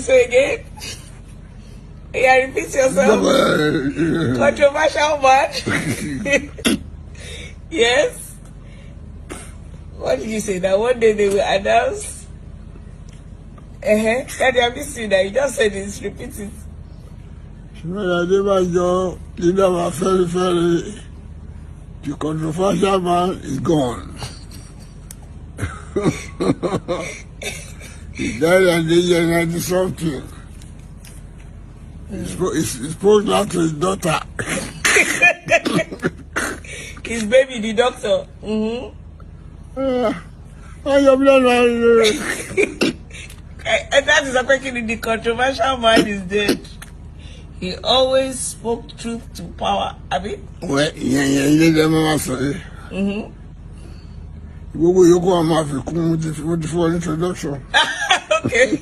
say again? Yeah, repeat yourself. Controversial man. Yes. What did you say? That one day they will announce. Daddy, I miss you now. You just said this. Repeat it. The controversial man is gone. He died at the age of 90 something. He spoke now to his daughter. His baby, the doctor. And that is a question. The controversial man is dead. He always spoke truth to power. Abi? Well, you go with the introduction. Okay.